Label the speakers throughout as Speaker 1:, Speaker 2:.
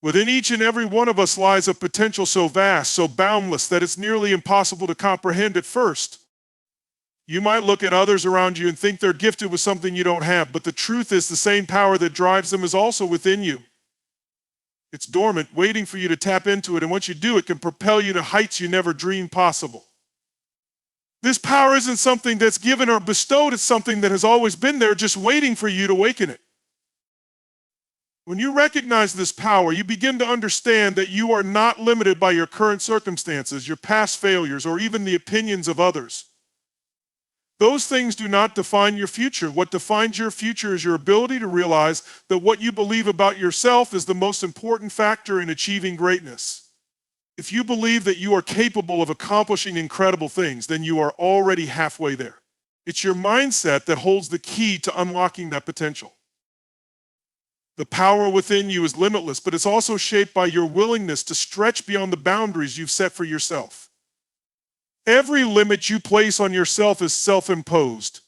Speaker 1: Within each and every one of us lies a potential so vast, so boundless, that it's nearly impossible to comprehend at first. You might look at others around you and think they're gifted with something you don't have, but the truth is the same power that drives them is also within you. It's dormant, waiting for you to tap into it, and once you do, it can propel you to heights you never dreamed possible. This power isn't something that's given or bestowed, it's something that has always been there, just waiting for you to awaken it. When you recognize this power, you begin to understand that you are not limited by your current circumstances, your past failures, or even the opinions of others. Those things do not define your future. What defines your future is your ability to realize that what you believe about yourself is the most important factor in achieving greatness. If you believe that you are capable of accomplishing incredible things, then you are already halfway there. It's your mindset that holds the key to unlocking that potential. The power within you is limitless, but it's also shaped by your willingness to stretch beyond the boundaries you've set for yourself. Every limit you place on yourself is self-imposed.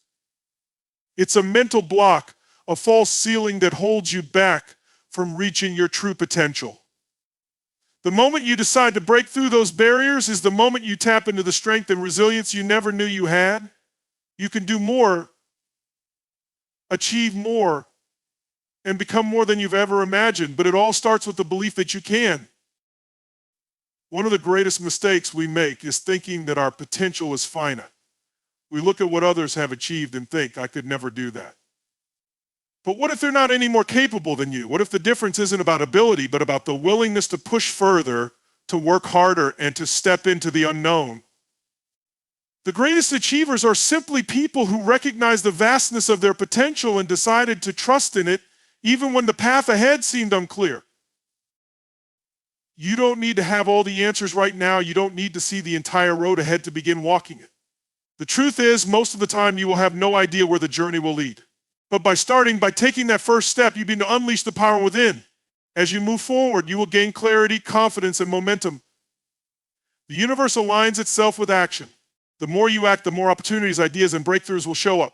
Speaker 1: It's a mental block, a false ceiling that holds you back from reaching your true potential. The moment you decide to break through those barriers is the moment you tap into the strength and resilience you never knew you had. You can do more, achieve more, and become more than you've ever imagined, but it all starts with the belief that you can. One of the greatest mistakes we make is thinking that our potential is finite. We look at what others have achieved and think, I could never do that. But what if they're not any more capable than you? What if the difference isn't about ability, but about the willingness to push further, to work harder, and to step into the unknown? The greatest achievers are simply people who recognize the vastness of their potential and decided to trust in it even when the path ahead seemed unclear. You don't need to have all the answers right now. You don't need to see the entire road ahead to begin walking it. The truth is, most of the time you will have no idea where the journey will lead. But by taking that first step, you begin to unleash the power within. As you move forward, you will gain clarity, confidence, and momentum. The universe aligns itself with action. The more you act, the more opportunities, ideas, and breakthroughs will show up.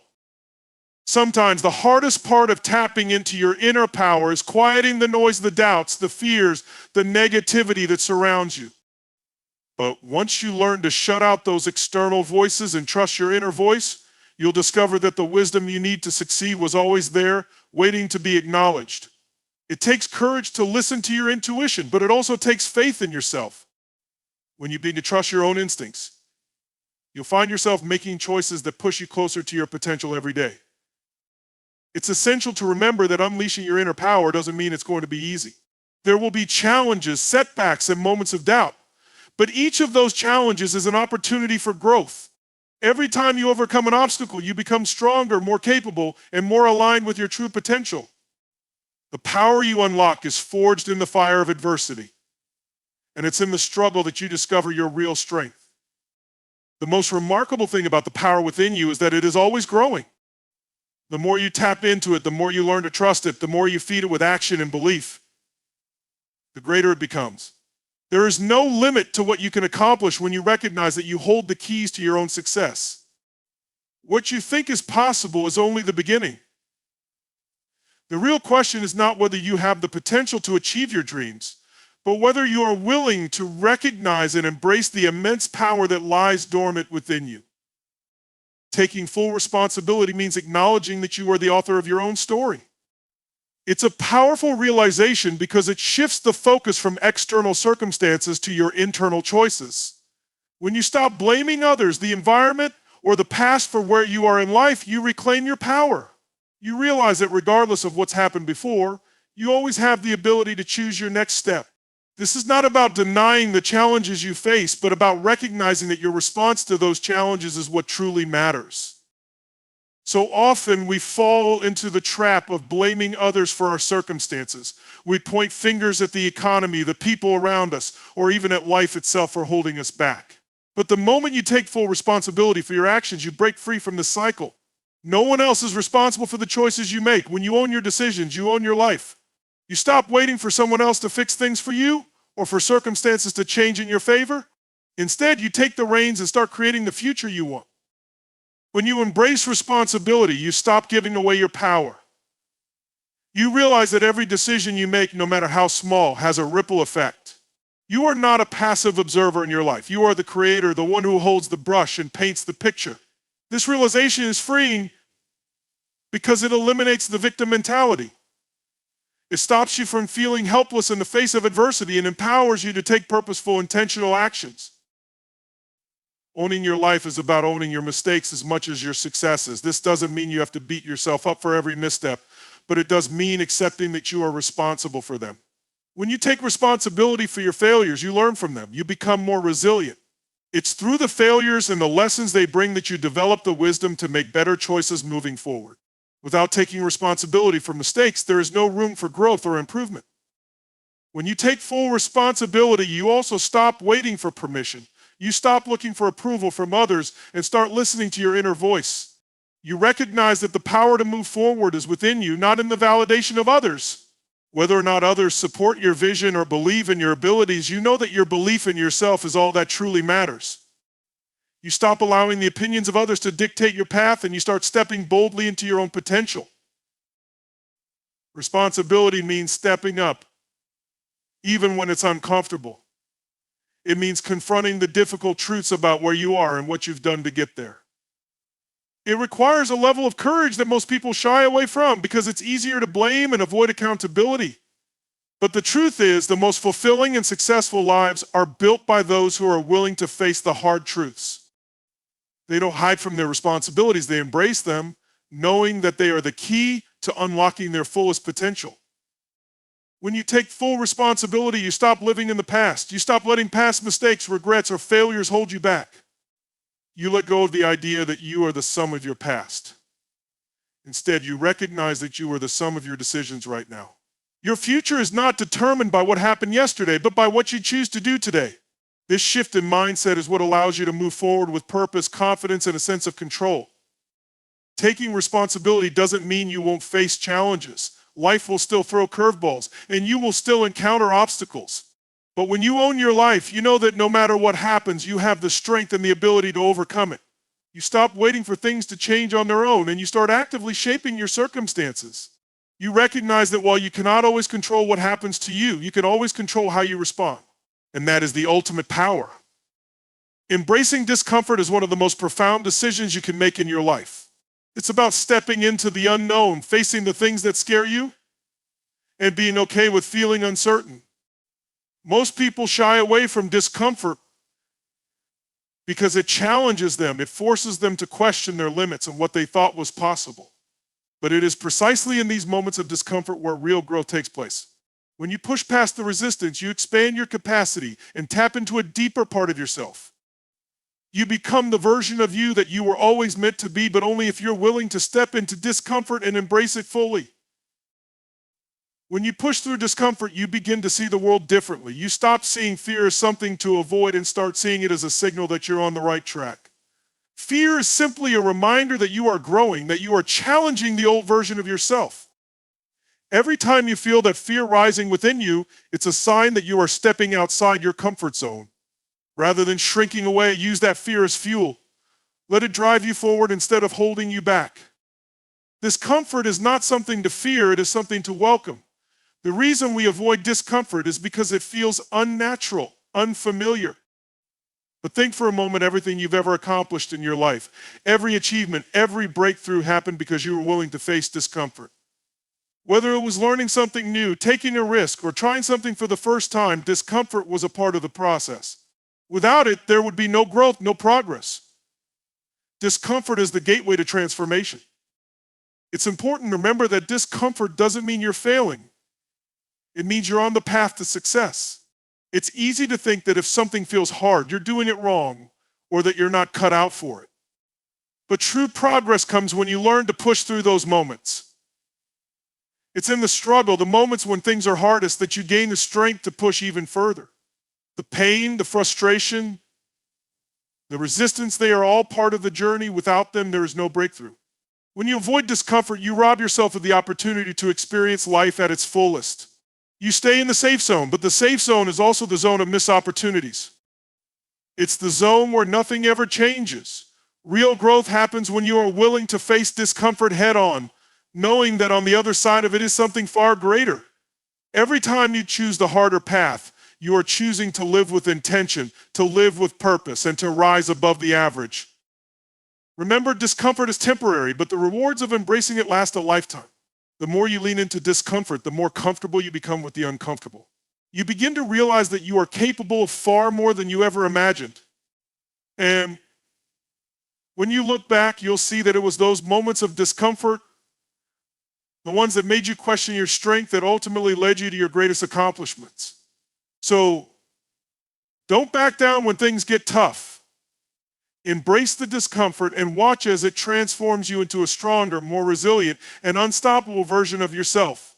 Speaker 1: Sometimes the hardest part of tapping into your inner power is quieting the noise, the doubts, the fears, the negativity that surrounds you. But once you learn to shut out those external voices and trust your inner voice, you'll discover that the wisdom you need to succeed was always there, waiting to be acknowledged. It takes courage to listen to your intuition, but it also takes faith in yourself. When you begin to trust your own instincts, you'll find yourself making choices that push you closer to your potential every day. It's essential to remember that unleashing your inner power doesn't mean it's going to be easy. There will be challenges, setbacks, and moments of doubt. But each of those challenges is an opportunity for growth. Every time you overcome an obstacle, you become stronger, more capable, and more aligned with your true potential. The power you unlock is forged in the fire of adversity. And it's in the struggle that you discover your real strength. The most remarkable thing about the power within you is that it is always growing. The more you tap into it, the more you learn to trust it, the more you feed it with action and belief, the greater it becomes. There is no limit to what you can accomplish when you recognize that you hold the keys to your own success. What you think is possible is only the beginning. The real question is not whether you have the potential to achieve your dreams, but whether you are willing to recognize and embrace the immense power that lies dormant within you. Taking full responsibility means acknowledging that you are the author of your own story. It's a powerful realization because it shifts the focus from external circumstances to your internal choices. When you stop blaming others, the environment, or the past for where you are in life, you reclaim your power. You realize that regardless of what's happened before, you always have the ability to choose your next step. This is not about denying the challenges you face, but about recognizing that your response to those challenges is what truly matters. So often we fall into the trap of blaming others for our circumstances. We point fingers at the economy, the people around us, or even at life itself for holding us back. But the moment you take full responsibility for your actions, you break free from the cycle. No one else is responsible for the choices you make. When you own your decisions, you own your life. You stop waiting for someone else to fix things for you or for circumstances to change in your favor. Instead, you take the reins and start creating the future you want. When you embrace responsibility, you stop giving away your power. You realize that every decision you make, no matter how small, has a ripple effect. You are not a passive observer in your life. You are the creator, the one who holds the brush and paints the picture. This realization is freeing because it eliminates the victim mentality. It stops you from feeling helpless in the face of adversity and empowers you to take purposeful, intentional actions. Owning your life is about owning your mistakes as much as your successes. This doesn't mean you have to beat yourself up for every misstep, but it does mean accepting that you are responsible for them. When you take responsibility for your failures, you learn from them. You become more resilient. It's through the failures and the lessons they bring that you develop the wisdom to make better choices moving forward. Without taking responsibility for mistakes, there is no room for growth or improvement. When you take full responsibility, you also stop waiting for permission. You stop looking for approval from others and start listening to your inner voice. You recognize that the power to move forward is within you, not in the validation of others. Whether or not others support your vision or believe in your abilities, you know that your belief in yourself is all that truly matters. You stop allowing the opinions of others to dictate your path and you start stepping boldly into your own potential. Responsibility means stepping up, even when it's uncomfortable. It means confronting the difficult truths about where you are and what you've done to get there. It requires a level of courage that most people shy away from because it's easier to blame and avoid accountability. But the truth is, the most fulfilling and successful lives are built by those who are willing to face the hard truths. They don't hide from their responsibilities, they embrace them, knowing that they are the key to unlocking their fullest potential. When you take full responsibility, you stop living in the past. You stop letting past mistakes, regrets, or failures hold you back. You let go of the idea that you are the sum of your past. Instead, you recognize that you are the sum of your decisions right now. Your future is not determined by what happened yesterday, but by what you choose to do today. This shift in mindset is what allows you to move forward with purpose, confidence, and a sense of control. Taking responsibility doesn't mean you won't face challenges. Life will still throw curveballs, and you will still encounter obstacles. But when you own your life, you know that no matter what happens, you have the strength and the ability to overcome it. You stop waiting for things to change on their own, and you start actively shaping your circumstances. You recognize that while you cannot always control what happens to you, you can always control how you respond. And that is the ultimate power. Embracing discomfort is one of the most profound decisions you can make in your life. It's about stepping into the unknown, facing the things that scare you, and being okay with feeling uncertain. Most people shy away from discomfort because it challenges them. It forces them to question their limits and what they thought was possible. But it is precisely in these moments of discomfort where real growth takes place. When you push past the resistance, you expand your capacity and tap into a deeper part of yourself. You become the version of you that you were always meant to be, but only if you're willing to step into discomfort and embrace it fully. When you push through discomfort, you begin to see the world differently. You stop seeing fear as something to avoid and start seeing it as a signal that you're on the right track. Fear is simply a reminder that you are growing, that you are challenging the old version of yourself. Every time you feel that fear rising within you, it's a sign that you are stepping outside your comfort zone. Rather than shrinking away, use that fear as fuel. Let it drive you forward instead of holding you back. Discomfort is not something to fear, it is something to welcome. The reason we avoid discomfort is because it feels unnatural, unfamiliar. But think for a moment everything you've ever accomplished in your life. Every achievement, every breakthrough happened because you were willing to face discomfort. Whether it was learning something new, taking a risk, or trying something for the first time, discomfort was a part of the process. Without it, there would be no growth, no progress. Discomfort is the gateway to transformation. It's important to remember that discomfort doesn't mean you're failing. It means you're on the path to success. It's easy to think that if something feels hard, you're doing it wrong, or that you're not cut out for it. But true progress comes when you learn to push through those moments. It's in the struggle, the moments when things are hardest, that you gain the strength to push even further. The pain, the frustration, the resistance, they are all part of the journey. Without them, there is no breakthrough. When you avoid discomfort, you rob yourself of the opportunity to experience life at its fullest. You stay in the safe zone, but the safe zone is also the zone of missed opportunities. It's the zone where nothing ever changes. Real growth happens when you are willing to face discomfort head on, knowing that on the other side of it is something far greater. Every time you choose the harder path, you are choosing to live with intention, to live with purpose, and to rise above the average. Remember, discomfort is temporary, but the rewards of embracing it last a lifetime. The more you lean into discomfort, the more comfortable you become with the uncomfortable. You begin to realize that you are capable of far more than you ever imagined. And when you look back, you'll see that it was those moments of discomfort, the ones that made you question your strength, that ultimately led you to your greatest accomplishments. So don't back down when things get tough. Embrace the discomfort and watch as it transforms you into a stronger, more resilient, and unstoppable version of yourself.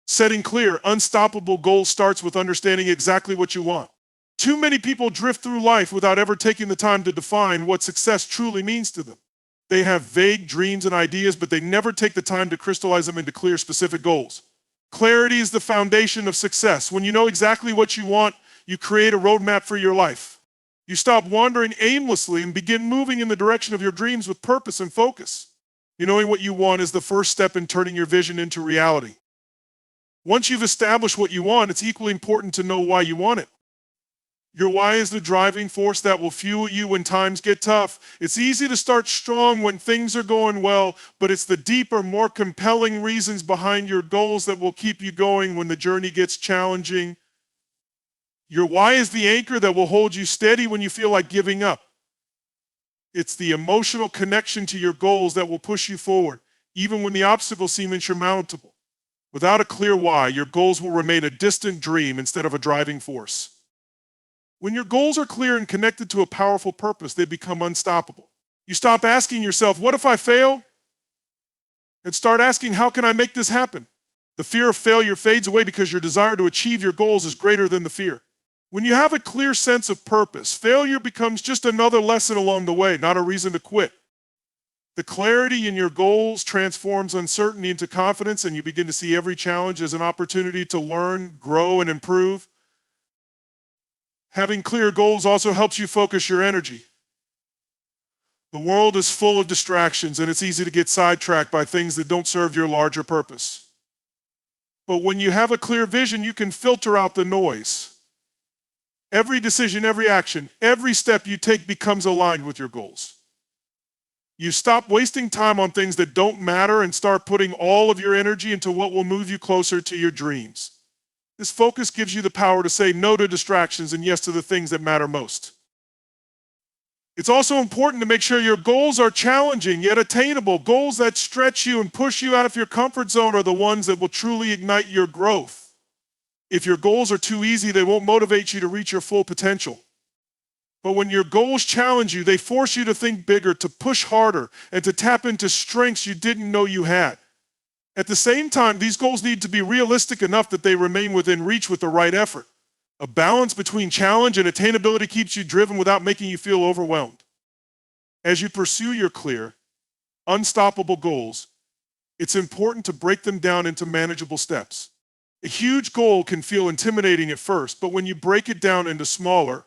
Speaker 1: Setting clear, unstoppable goals starts with understanding exactly what you want. Too many people drift through life without ever taking the time to define what success truly means to them. They have vague dreams and ideas, but they never take the time to crystallize them into clear, specific goals. Clarity is the foundation of success. When you know exactly what you want, you create a roadmap for your life. You stop wandering aimlessly and begin moving in the direction of your dreams with purpose and focus. Knowing what you want is the first step in turning your vision into reality. Once you've established what you want, it's equally important to know why you want it. Your why is the driving force that will fuel you when times get tough. It's easy to start strong when things are going well, but it's the deeper, more compelling reasons behind your goals that will keep you going when the journey gets challenging. Your why is the anchor that will hold you steady when you feel like giving up. It's the emotional connection to your goals that will push you forward, even when the obstacles seem insurmountable. Without a clear why, your goals will remain a distant dream instead of a driving force. When your goals are clear and connected to a powerful purpose, they become unstoppable. You stop asking yourself, what if I fail? And start asking, how can I make this happen? The fear of failure fades away because your desire to achieve your goals is greater than the fear. When you have a clear sense of purpose, failure becomes just another lesson along the way, not a reason to quit. The clarity in your goals transforms uncertainty into confidence, and you begin to see every challenge as an opportunity to learn, grow, and improve. Having clear goals also helps you focus your energy. The world is full of distractions, and it's easy to get sidetracked by things that don't serve your larger purpose. But when you have a clear vision, you can filter out the noise. Every decision, every action, every step you take becomes aligned with your goals. You stop wasting time on things that don't matter and start putting all of your energy into what will move you closer to your dreams. This focus gives you the power to say no to distractions and yes to the things that matter most. It's also important to make sure your goals are challenging yet attainable. Goals that stretch you and push you out of your comfort zone are the ones that will truly ignite your growth. If your goals are too easy, they won't motivate you to reach your full potential. But when your goals challenge you, they force you to think bigger, to push harder, and to tap into strengths you didn't know you had. At the same time, these goals need to be realistic enough that they remain within reach with the right effort. A balance between challenge and attainability keeps you driven without making you feel overwhelmed. As you pursue your clear, unstoppable goals, it's important to break them down into manageable steps. A huge goal can feel intimidating at first, but when you break it down into smaller,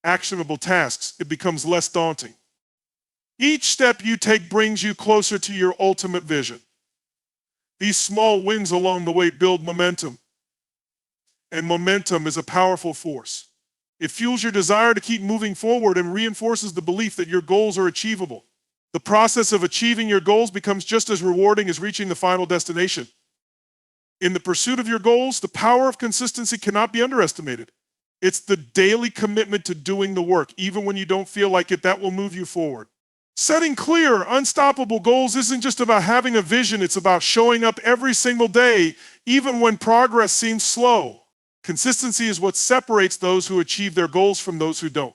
Speaker 1: actionable tasks, it becomes less daunting. Each step you take brings you closer to your ultimate vision. These small wins along the way build momentum. And momentum is a powerful force. It fuels your desire to keep moving forward and reinforces the belief that your goals are achievable. The process of achieving your goals becomes just as rewarding as reaching the final destination. In the pursuit of your goals, the power of consistency cannot be underestimated. It's the daily commitment to doing the work, even when you don't feel like it, that will move you forward. Setting clear, unstoppable goals isn't just about having a vision, it's about showing up every single day, even when progress seems slow. Consistency is what separates those who achieve their goals from those who don't.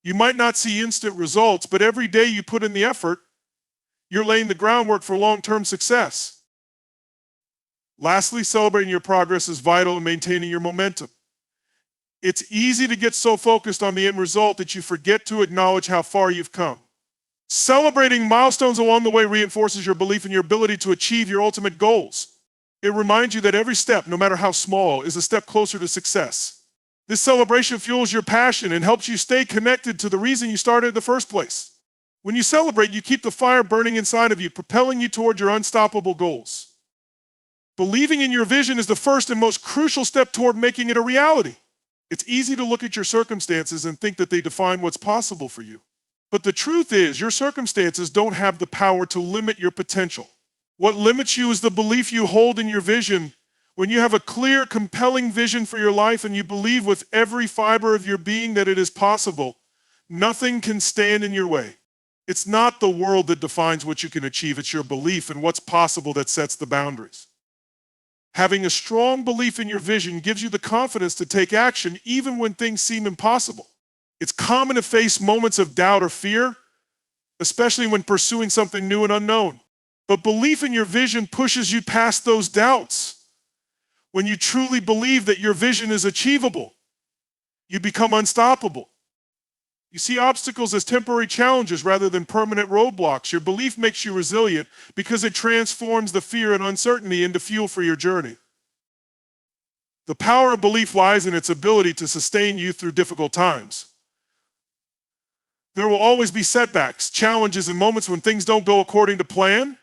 Speaker 1: You might not see instant results, but every day you put in the effort, you're laying the groundwork for long-term success. Lastly, celebrating your progress is vital in maintaining your momentum. It's easy to get so focused on the end result that you forget to acknowledge how far you've come. Celebrating milestones along the way reinforces your belief in your ability to achieve your ultimate goals. It reminds you that every step, no matter how small, is a step closer to success. This celebration fuels your passion and helps you stay connected to the reason you started in the first place. When you celebrate, you keep the fire burning inside of you, propelling you toward your unstoppable goals. Believing in your vision is the first and most crucial step toward making it a reality. It's easy to look at your circumstances and think that they define what's possible for you. But the truth is, your circumstances don't have the power to limit your potential. What limits you is the belief you hold in your vision. When you have a clear, compelling vision for your life and you believe with every fiber of your being that it is possible, nothing can stand in your way. It's not the world that defines what you can achieve, it's your belief in what's possible that sets the boundaries. Having a strong belief in your vision gives you the confidence to take action even when things seem impossible. It's common to face moments of doubt or fear, especially when pursuing something new and unknown. But belief in your vision pushes you past those doubts. When you truly believe that your vision is achievable, you become unstoppable. You see obstacles as temporary challenges rather than permanent roadblocks. Your belief makes you resilient because it transforms the fear and uncertainty into fuel for your journey. The power of belief lies in its ability to sustain you through difficult times. There will always be setbacks, challenges, and moments when things don't go according to plan.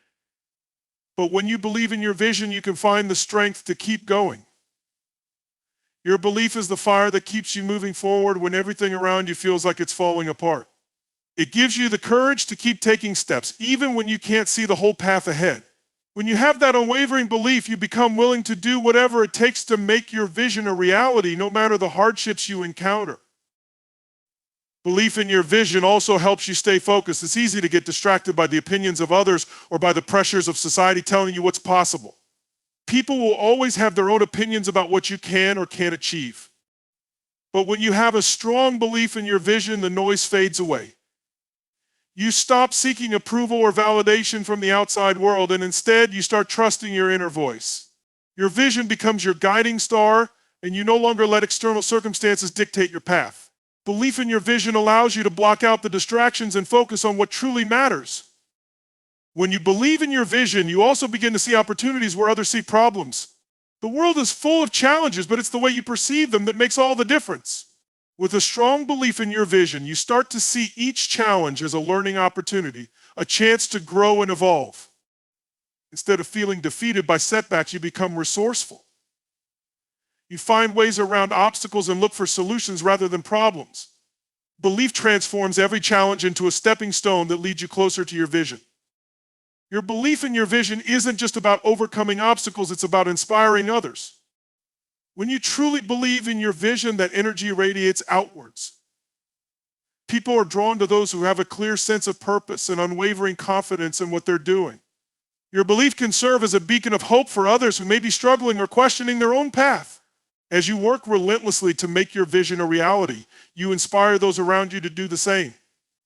Speaker 1: But when you believe in your vision, you can find the strength to keep going. Your belief is the fire that keeps you moving forward when everything around you feels like it's falling apart. It gives you the courage to keep taking steps, even when you can't see the whole path ahead. When you have that unwavering belief, you become willing to do whatever it takes to make your vision a reality, no matter the hardships you encounter. Belief in your vision also helps you stay focused. It's easy to get distracted by the opinions of others or by the pressures of society telling you what's possible. People will always have their own opinions about what you can or can't achieve. But when you have a strong belief in your vision, the noise fades away. You stop seeking approval or validation from the outside world, and instead you start trusting your inner voice. Your vision becomes your guiding star, and you no longer let external circumstances dictate your path. Belief in your vision allows you to block out the distractions and focus on what truly matters. When you believe in your vision, you also begin to see opportunities where others see problems. The world is full of challenges, but it's the way you perceive them that makes all the difference. With a strong belief in your vision, you start to see each challenge as a learning opportunity, a chance to grow and evolve. Instead of feeling defeated by setbacks, you become resourceful. You find ways around obstacles and look for solutions rather than problems. Belief transforms every challenge into a stepping stone that leads you closer to your vision. Your belief in your vision isn't just about overcoming obstacles, it's about inspiring others. When you truly believe in your vision, that energy radiates outwards. People are drawn to those who have a clear sense of purpose and unwavering confidence in what they're doing. Your belief can serve as a beacon of hope for others who may be struggling or questioning their own path. As you work relentlessly to make your vision a reality, you inspire those around you to do the same.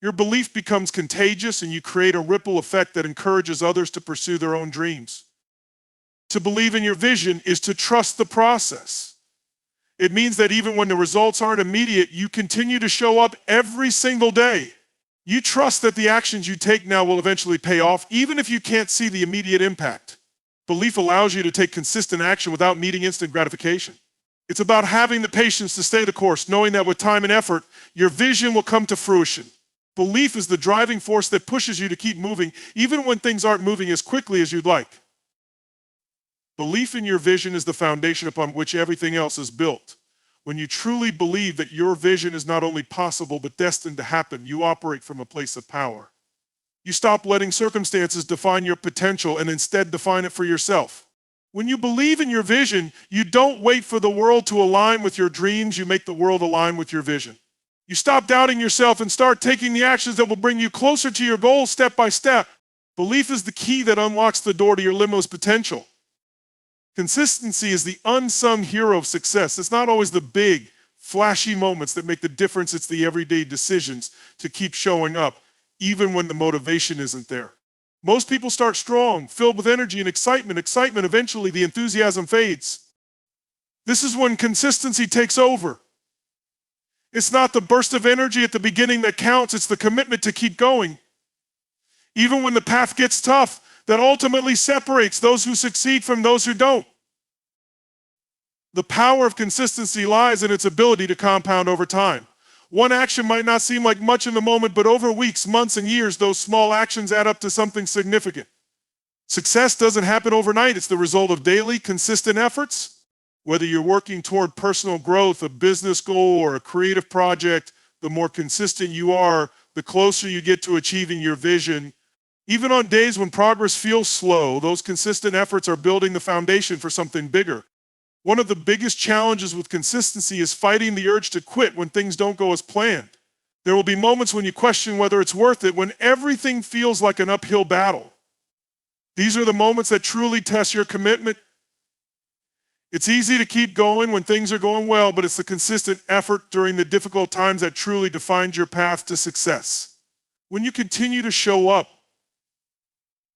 Speaker 1: Your belief becomes contagious and you create a ripple effect that encourages others to pursue their own dreams. To believe in your vision is to trust the process. It means that even when the results aren't immediate, you continue to show up every single day. You trust that the actions you take now will eventually pay off, even if you can't see the immediate impact. Belief allows you to take consistent action without needing instant gratification. It's about having the patience to stay the course, knowing that with time and effort, your vision will come to fruition. Belief is the driving force that pushes you to keep moving, even when things aren't moving as quickly as you'd like. Belief in your vision is the foundation upon which everything else is built. When you truly believe that your vision is not only possible but destined to happen, you operate from a place of power. You stop letting circumstances define your potential and instead define it for yourself. When you believe in your vision, you don't wait for the world to align with your dreams, you make the world align with your vision. You stop doubting yourself and start taking the actions that will bring you closer to your goals step by step. Belief is the key that unlocks the door to your limitless potential. Consistency is the unsung hero of success. It's not always the big, flashy moments that make the difference. It's the everyday decisions to keep showing up, even when the motivation isn't there. Most people start strong, filled with energy and excitement. Eventually the enthusiasm fades. This is when consistency takes over. It's not the burst of energy at the beginning that counts, it's the commitment to keep going. Even when the path gets tough, that ultimately separates those who succeed from those who don't. The power of consistency lies in its ability to compound over time. One action might not seem like much in the moment, but over weeks, months, and years, those small actions add up to something significant. Success doesn't happen overnight. It's the result of daily, consistent efforts. Whether you're working toward personal growth, a business goal, or a creative project, the more consistent you are, the closer you get to achieving your vision. Even on days when progress feels slow, those consistent efforts are building the foundation for something bigger. One of the biggest challenges with consistency is fighting the urge to quit when things don't go as planned. There will be moments when you question whether it's worth it, when everything feels like an uphill battle. These are the moments that truly test your commitment. It's easy to keep going when things are going well, but it's the consistent effort during the difficult times that truly defines your path to success. When you continue to show up,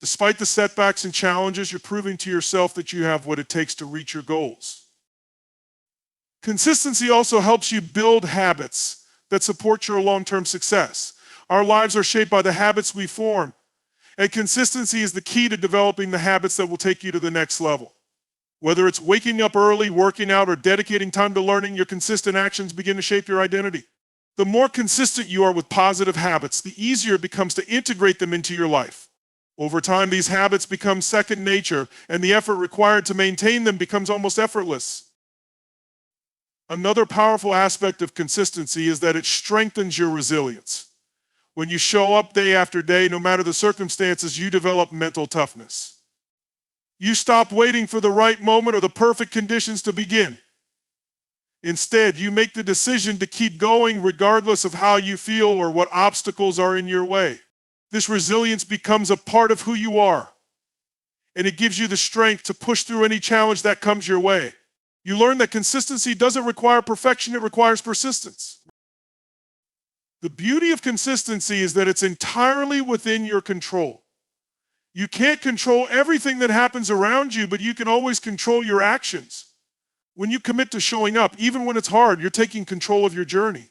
Speaker 1: despite the setbacks and challenges, you're proving to yourself that you have what it takes to reach your goals. Consistency also helps you build habits that support your long-term success. Our lives are shaped by the habits we form, and consistency is the key to developing the habits that will take you to the next level. Whether it's waking up early, working out, or dedicating time to learning, your consistent actions begin to shape your identity. The more consistent you are with positive habits, the easier it becomes to integrate them into your life. Over time, these habits become second nature, and the effort required to maintain them becomes almost effortless. Another powerful aspect of consistency is that it strengthens your resilience. When you show up day after day, no matter the circumstances, you develop mental toughness. You stop waiting for the right moment or the perfect conditions to begin. Instead, you make the decision to keep going regardless of how you feel or what obstacles are in your way. This resilience becomes a part of who you are, and it gives you the strength to push through any challenge that comes your way. You learn that consistency doesn't require perfection, it requires persistence. The beauty of consistency is that it's entirely within your control. You can't control everything that happens around you, but you can always control your actions. When you commit to showing up, even when it's hard, you're taking control of your journey.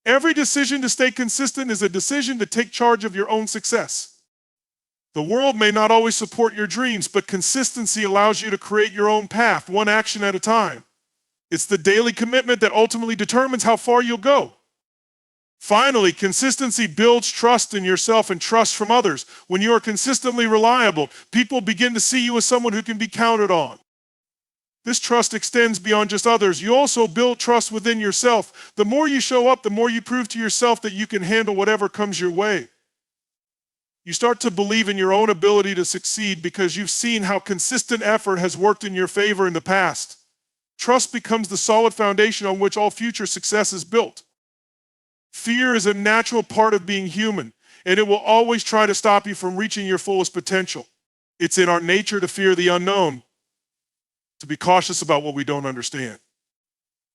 Speaker 1: Every decision to stay consistent is a decision to take charge of your own success. The world may not always support your dreams, but consistency allows you to create your own path, one action at a time. It's the daily commitment that ultimately determines how far you'll go. Finally, consistency builds trust in yourself and trust from others. When you are consistently reliable, people begin to see you as someone who can be counted on. This trust extends beyond just others. You also build trust within yourself. The more you show up, the more you prove to yourself that you can handle whatever comes your way. You start to believe in your own ability to succeed because you've seen how consistent effort has worked in your favor in the past. Trust becomes the solid foundation on which all future success is built. Fear is a natural part of being human, and it will always try to stop you from reaching your fullest potential. It's in our nature to fear the unknown, to be cautious about what we don't understand.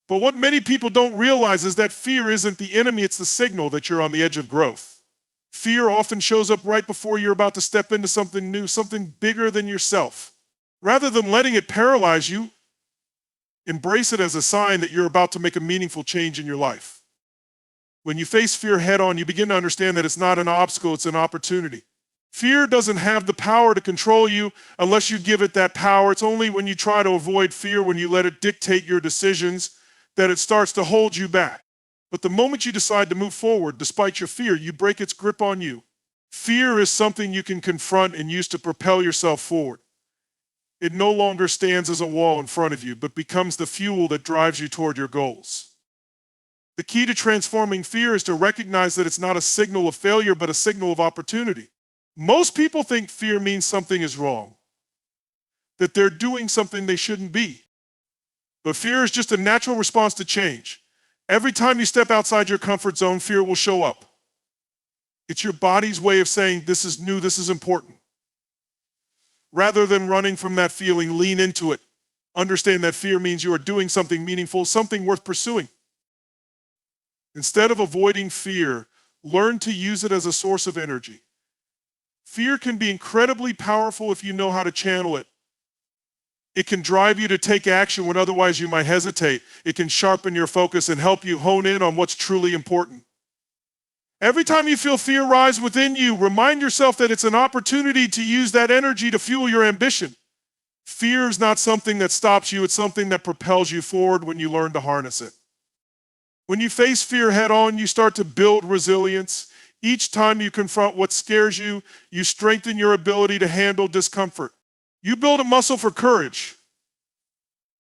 Speaker 1: But what many people don't realize is that fear isn't the enemy, it's the signal that you're on the edge of growth. Fear often shows up right before you're about to step into something new, something bigger than yourself. Rather than letting it paralyze you, embrace it as a sign that you're about to make a meaningful change in your life. When you face fear head on, you begin to understand that it's not an obstacle, it's an opportunity. Fear doesn't have the power to control you unless you give it that power. It's only when you try to avoid fear, when you let it dictate your decisions, that it starts to hold you back. But the moment you decide to move forward, despite your fear, you break its grip on you. Fear is something you can confront and use to propel yourself forward. It no longer stands as a wall in front of you, but becomes the fuel that drives you toward your goals. The key to transforming fear is to recognize that it's not a signal of failure, but a signal of opportunity. Most people think fear means something is wrong, that they're doing something they shouldn't be. But fear is just a natural response to change. Every time you step outside your comfort zone, fear will show up. It's your body's way of saying, this is new, this is important. Rather than running from that feeling, lean into it. Understand that fear means you are doing something meaningful, something worth pursuing. Instead of avoiding fear, learn to use it as a source of energy. Fear can be incredibly powerful if you know how to channel it. It can drive you to take action when otherwise you might hesitate. It can sharpen your focus and help you hone in on what's truly important. Every time you feel fear rise within you, remind yourself that it's an opportunity to use that energy to fuel your ambition. Fear is not something that stops you, it's something that propels you forward when you learn to harness it. When you face fear head on, you start to build resilience. Each time you confront what scares you, you strengthen your ability to handle discomfort. You build a muscle for courage,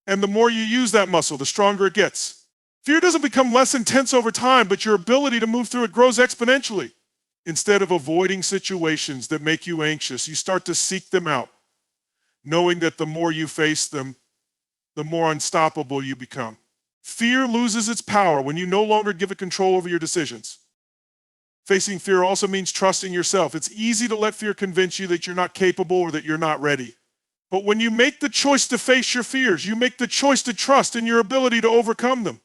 Speaker 1: and the more you use that muscle, the stronger it gets. Fear doesn't become less intense over time, but your ability to move through it grows exponentially. Instead of avoiding situations that make you anxious, you start to seek them out, knowing that the more you face them, the more unstoppable you become. Fear loses its power when you no longer give it control over your decisions. Facing fear also means trusting yourself. It's easy to let fear convince you that you're not capable or that you're not ready. But when you make the choice to face your fears, you make the choice to trust in your ability to overcome them.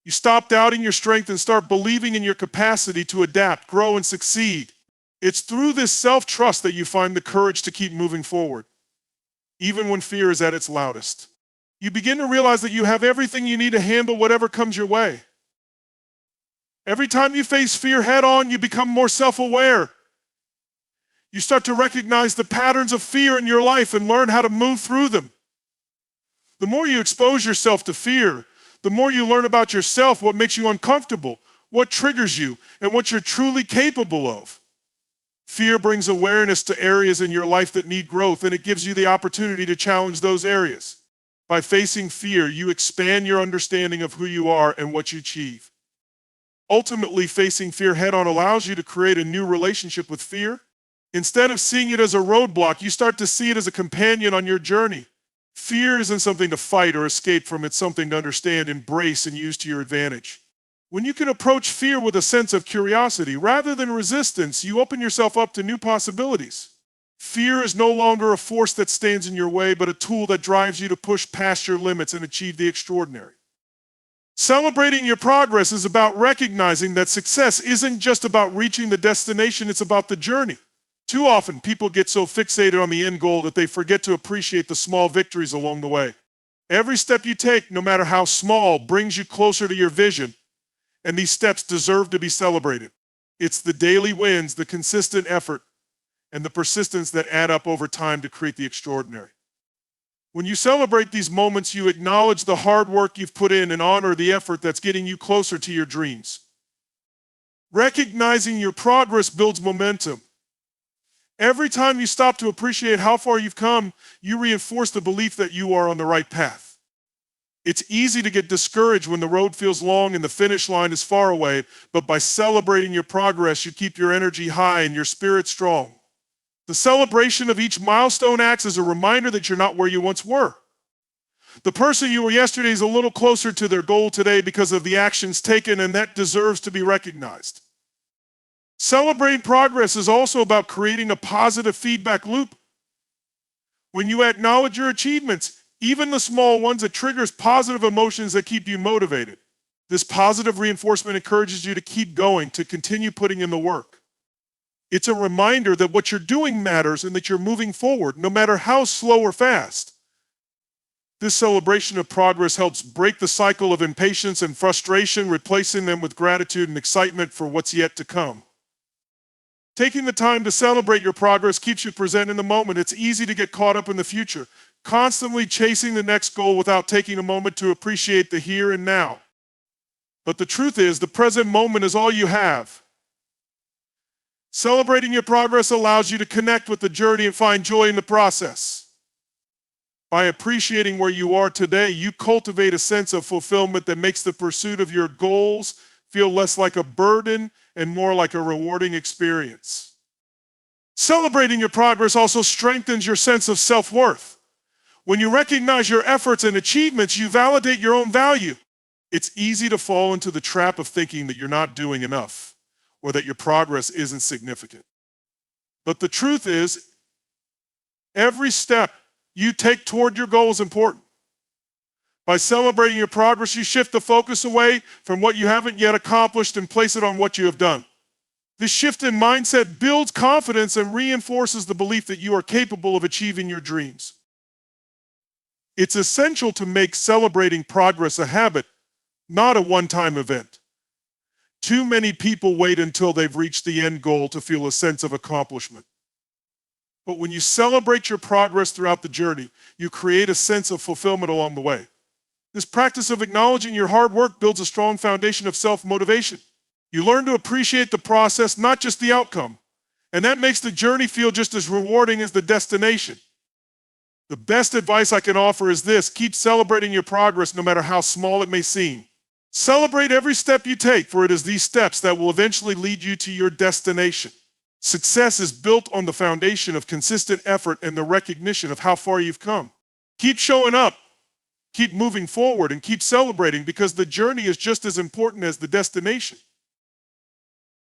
Speaker 1: You stop doubting your strength and start believing in your capacity to adapt, grow, and succeed. It's through this self-trust that you find the courage to keep moving forward, even when fear is at its loudest. You begin to realize that you have everything you need to handle whatever comes your way. Every time you face fear head on, you become more self-aware. You start to recognize the patterns of fear in your life and learn how to move through them. The more you expose yourself to fear, the more you learn about yourself, what makes you uncomfortable, what triggers you, and what you're truly capable of. Fear brings awareness to areas in your life that need growth, and it gives you the opportunity to challenge those areas. By facing fear, you expand your understanding of who you are and what you achieve. Ultimately, facing fear head-on allows you to create a new relationship with fear. Instead of seeing it as a roadblock, you start to see it as a companion on your journey. Fear isn't something to fight or escape from, it's something to understand, embrace, and use to your advantage. When you can approach fear with a sense of curiosity rather than resistance, you open yourself up to new possibilities. Fear is no longer a force that stands in your way, but a tool that drives you to push past your limits and achieve the extraordinary. Celebrating your progress is about recognizing that success isn't just about reaching the destination, it's about the journey. Too often, people get so fixated on the end goal that they forget to appreciate the small victories along the way. Every step you take, no matter how small, brings you closer to your vision, and these steps deserve to be celebrated. It's the daily wins, the consistent effort, and the persistence that add up over time to create the extraordinary. When you celebrate these moments, you acknowledge the hard work you've put in and honor the effort that's getting you closer to your dreams. Recognizing your progress builds momentum. Every time you stop to appreciate how far you've come, you reinforce the belief that you are on the right path. It's easy to get discouraged when the road feels long and the finish line is far away, but by celebrating your progress, you keep your energy high and your spirit strong. The celebration of each milestone acts as a reminder that you're not where you once were. The person you were yesterday is a little closer to their goal today because of the actions taken, and that deserves to be recognized. Celebrating progress is also about creating a positive feedback loop. When you acknowledge your achievements, even the small ones, it triggers positive emotions that keep you motivated. This positive reinforcement encourages you to keep going, to continue putting in the work. It's a reminder that what you're doing matters and that you're moving forward, no matter how slow or fast. This celebration of progress helps break the cycle of impatience and frustration, replacing them with gratitude and excitement for what's yet to come. Taking the time to celebrate your progress keeps you present in the moment. It's easy to get caught up in the future, constantly chasing the next goal without taking a moment to appreciate the here and now. But the truth is, the present moment is all you have. Celebrating your progress allows you to connect with the journey and find joy in the process. By appreciating where you are today, you cultivate a sense of fulfillment that makes the pursuit of your goals feel less like a burden and more like a rewarding experience. Celebrating your progress also strengthens your sense of self-worth. When you recognize your efforts and achievements, you validate your own value. It's easy to fall into the trap of thinking that you're not doing enough or that your progress isn't significant. But the truth is, every step you take toward your goal is important. By celebrating your progress, you shift the focus away from what you haven't yet accomplished and place it on what you have done. This shift in mindset builds confidence and reinforces the belief that you are capable of achieving your dreams. It's essential to make celebrating progress a habit, not a one-time event. Too many people wait until they've reached the end goal to feel a sense of accomplishment. But when you celebrate your progress throughout the journey, you create a sense of fulfillment along the way. This practice of acknowledging your hard work builds a strong foundation of self-motivation. You learn to appreciate the process, not just the outcome. And that makes the journey feel just as rewarding as the destination. The best advice I can offer is this: keep celebrating your progress no matter how small it may seem. Celebrate every step you take, for it is these steps that will eventually lead you to your destination. Success is built on the foundation of consistent effort and the recognition of how far you've come. Keep showing up, keep moving forward, and keep celebrating, because the journey is just as important as the destination.